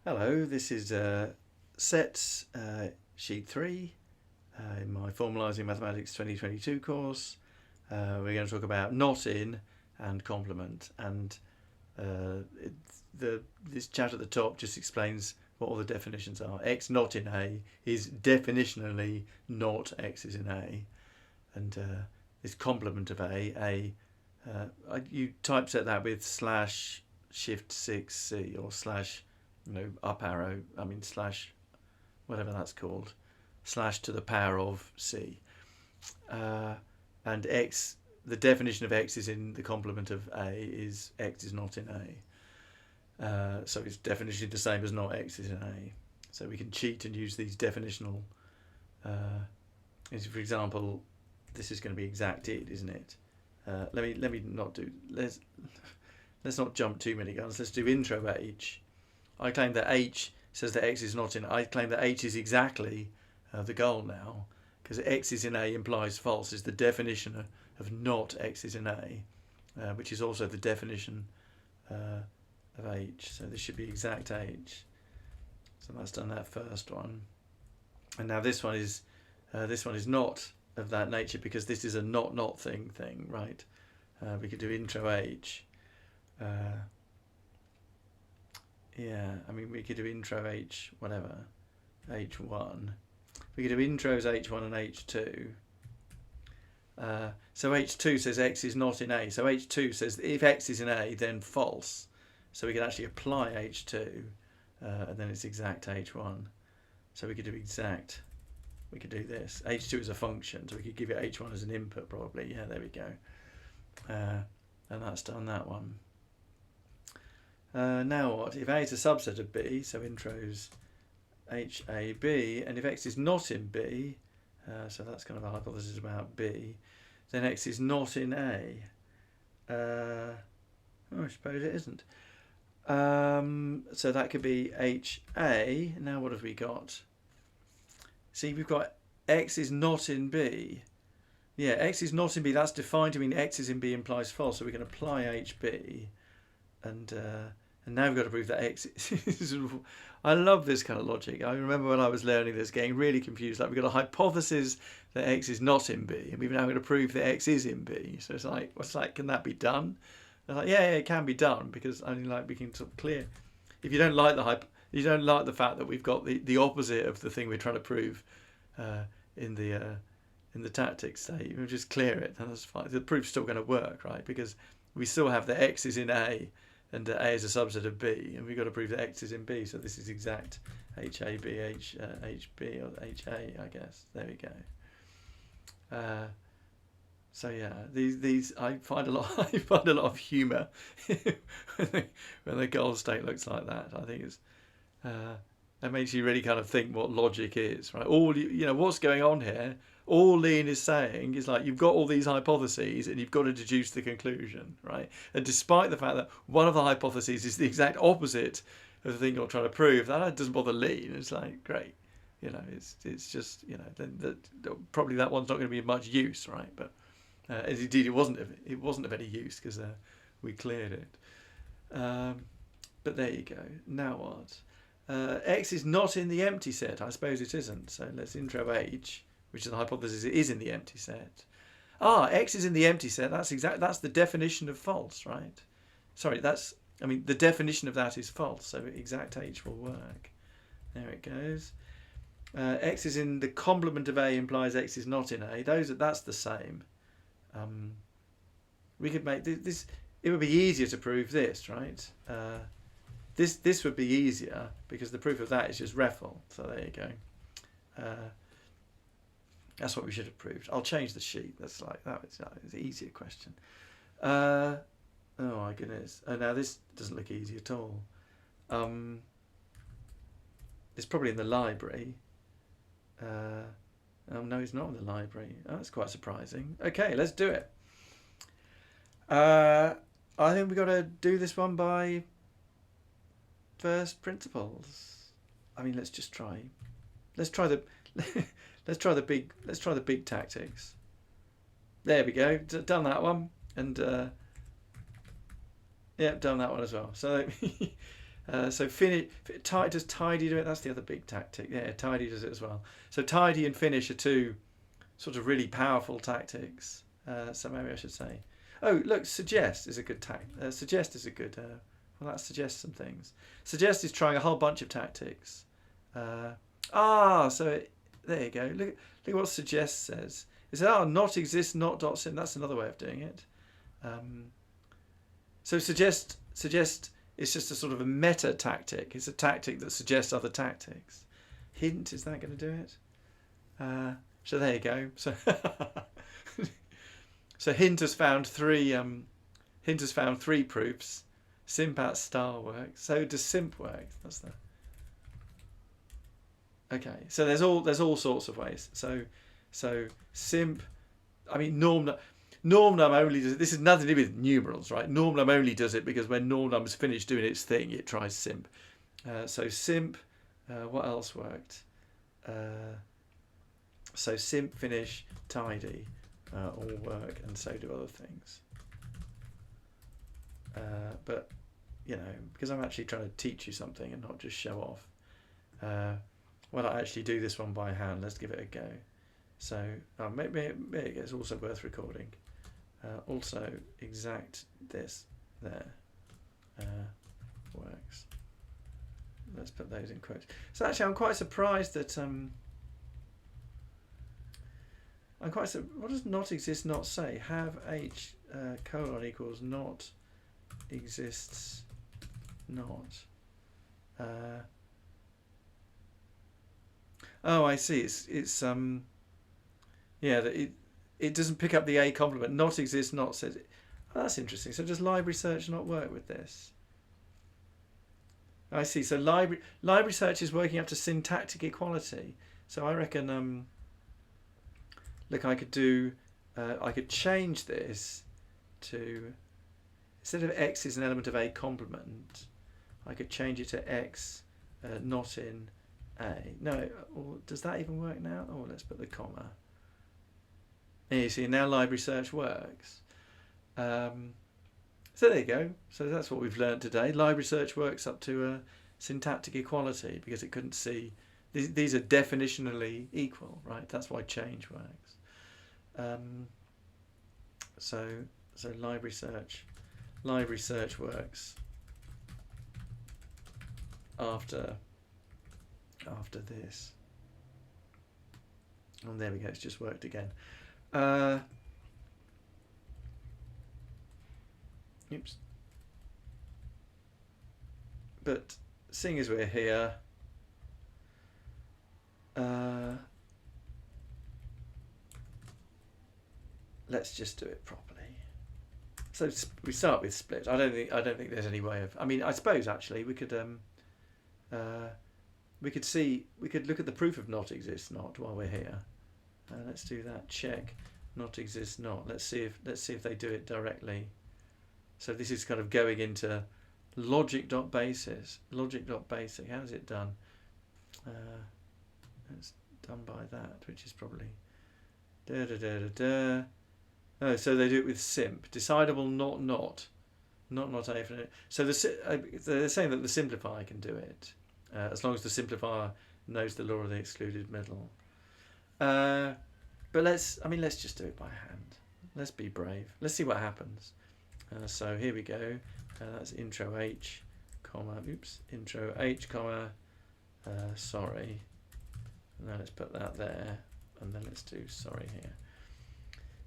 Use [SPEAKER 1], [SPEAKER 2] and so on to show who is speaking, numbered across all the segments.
[SPEAKER 1] Hello, this is set sheet 3 in my Formalising Mathematics 2022 course. We're going to talk about not in and complement, and this chat at the top just explains what all the definitions are. X not in A is definitionally not X is in A, and this complement of A, you typeset that with slash shift 6C or slash up arrow, slash, whatever that's called, slash to the power of C. And X, the definition of X is in the complement of A is X is not in A. So it's definitionally the same as not X is in A. So we can cheat and use these definitional, for example, this is going to be exacted, isn't it? Let me not do, let's not jump too many guns. Let's do intro H. I claim that H says that X is not in. I claim that H is exactly the goal now, because X is in A implies false is the definition of not X is in A, which is also the definition of H. So this should be exact H. So that's done that first one, and now this one is not of that nature because this is a not thing, right? We could do intro H. Yeah, we could do intro H, whatever, H1. We could do intros H1 and H2. So H2 says X is not in A. So H2 says if X is in A, then false. So we could actually apply H2, and then it's exact H1. So we could do exact. We could do this. H2 is a function, so we could give it H1 as an input probably. Yeah, there we go. And that's done that one. Now what? If A is a subset of B, so intros HAB, and if X is not in B, so that's kind of a hypothesis about B, then X is not in A. I suppose it isn't. So that could be HA. Now what have we got? See, we've got X is not in B. Yeah, X is not in B. That's defined to mean X is in B implies false. So we can apply HB, and now we've got to prove that X is. I love this kind of logic. I remember when I was learning this, getting really confused. Like we've got a hypothesis that X is not in B, and we've now got to prove that X is in B. So it's like, can that be done? And like, yeah, it can be done because we can sort of clear. If you don't like you don't like the fact that we've got the opposite of the thing we're trying to prove in the tactics state, we'll just clear it, and that's fine. The proof's still going to work, right? Because we still have that X is in A, and A is a subset of B, and we've got to prove that X is in B. So this is exact HAB, HB, or HA, I guess. There we go. So yeah, these I find a lot of humour when the goal state looks like that. I think it's that makes you really kind of think what logic is, right? What's going on here. All Lean is saying is like you've got all these hypotheses and you've got to deduce the conclusion, right? And despite the fact that one of the hypotheses is the exact opposite of the thing you're trying to prove, that doesn't bother Lean. It's like great, it's just probably that one's not going to be of much use, right? But indeed, it wasn't of any use because we cleared it. But there you go. Now what? X is not in the empty set. I suppose it isn't. So let's intro H, which is the hypothesis it is in the empty set. X is in the empty set. That's the definition of false, right? Sorry, the definition of that is false. So exact H will work. There it goes. X is in the complement of A implies X is not in A. That's the same. We could make this. It would be easier to prove this, right? This would be easier because the proof of that is just REFL. So there you go. That's what we should have proved. I'll change the sheet. That's an easier question. Oh my goodness. Oh, now this doesn't look easy at all. It's probably in the library. No, it's not in the library. Oh, that's quite surprising. Okay, let's do it. I think we've got to do this one by first principles. Let's just try. Let's try the big tactics. There we go. Done that one, and yeah, done that one as well. So So does tidy do it? That's the other big tactic. Yeah, tidy does it as well. So tidy and finish are two sort of really powerful tactics. So maybe I should say, oh look, suggest is a good suggest is a good. Well, that suggests some things. Suggest is trying a whole bunch of tactics. There you go. Look what suggest says. It says, not exist, not dot sim. That's another way of doing it. So suggest is just a sort of a meta tactic. It's a tactic that suggests other tactics. Hint, is that going to do it? So there you go. So so hint has found three proofs. Simp at star works. So does simp work? That's the. Okay. So there's all sorts of ways. So simp. I mean normnum only does it. This is nothing to do with numerals, right? Normnum only does it because when normnum's finished doing its thing, it tries simp. So simp. What else worked? So simp, finish, tidy, all work, and so do other things. But you know, because I'm actually trying to teach you something and not just show off. Why don't I actually do this one by hand? Let's give it a go. So maybe it's also worth recording. Also exact this there works. Let's put those in quotes. So actually, I'm quite surprised that what does not exist not say? Have h colon equals not exists not. Oh, I see. It's yeah, that it doesn't pick up the a complement. Not exists not says it. Oh, that's interesting. So does library search not work with this? I see. So library search is working up to syntactic equality. So I reckon look, I could change this to, instead of x is an element of a complement, I could change it to x not in a. No, or does that even work now? Oh, let's put the comma. And you see now library search works. So there you go. So that's what we've learned today. Library search works up to syntactic equality because it couldn't see. These are definitionally equal, right? That's why change works. So library search works after this. And there we go. It's just worked again. Oops. But seeing as we're here, let's just do it properly. So we start with split. I don't think there's any way of. I mean, I suppose actually we could look at the proof of not exists not while we're here. Let's do that. Check not exists not. Let's see if they do it directly. So this is kind of going into logic.basis. Logic.basic. How is it done? It's done by that, which is probably Oh, so they do it with simp. Decidable not a for it. So they're saying that the simplifier can do it, as long as the simplifier knows the law of the excluded middle. But let's just do it by hand. Let's be brave. Let's see what happens. So here we go. That's intro h, comma, intro h, comma, sorry. And then let's put that there, and then let's do sorry here.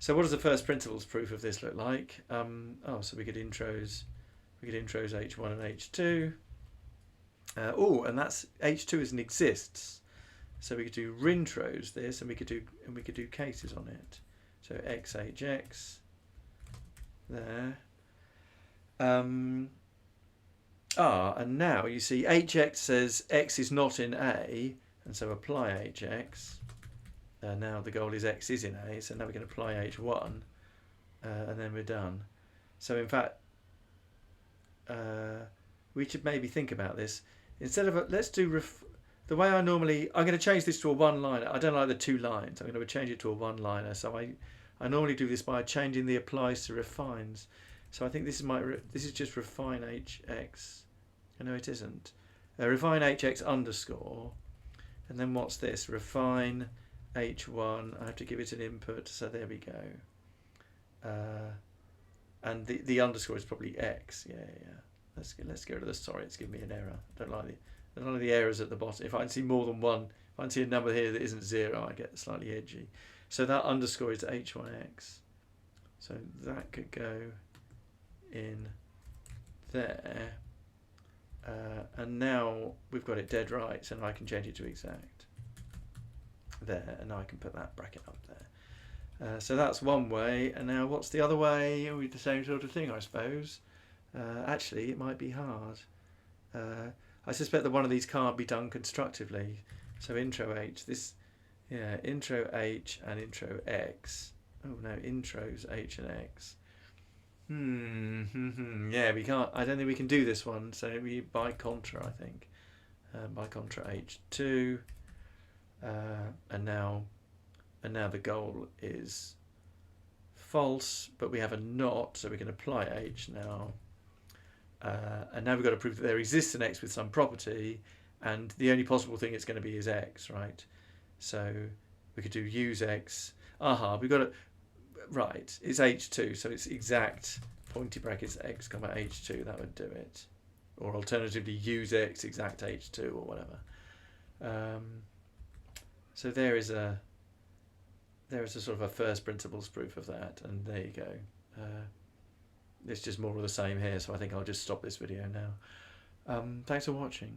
[SPEAKER 1] So what does the first principles proof of this look like? So we get intros h1 and h2. And that's h2 isn't exists. So we could do rintros this, and we could do cases on it. So xhx there. And now you see hx says x is not in A, and so apply hx. Now the goal is x is in A, so now we can apply h1, and then we're done. So in fact, we should maybe think about this. Instead of let's do the way I'm going to change this to a one-liner. I don't like the two lines. I'm going to change it to a one-liner. So I normally do this by changing the applies to refines. So I think this is just refine hx No, it isn't. Refine hx underscore, and then what's this? Refine h1. I have to give it an input, so there we go. And the underscore is probably x. Yeah. Let's get rid of the sorry. It's giving me an error. I don't like the errors at the bottom. If I can see more than one, if I can see a number here that isn't 0, I get slightly edgy. So that underscore is h1x. So that could go in there. And now we've got it dead right, so now I can change it to exact. There, and now I can put that bracket up there. So that's one way, and now what's the other way? We do the same sort of thing, I suppose. Actually, it might be hard. I suspect that one of these can't be done constructively. So intro H, intro H and intro X. Oh no, intros H and X. Yeah, we can't. I don't think we can do this one. So we by contra, I think. By contra H2, and now the goal is false, but we have a not, so we can apply H now. And now we've got to prove that there exists an X with some property, and the only possible thing it's going to be is X, right? So we could do use X. We've got it. Right, it's H2, so it's exact pointy brackets X comma H2, that would do it. Or alternatively, use X exact H2 or whatever. So there is a sort of a first principles proof of that, and there you go. It's just more of the same here, so I think I'll just stop this video now. Thanks for watching.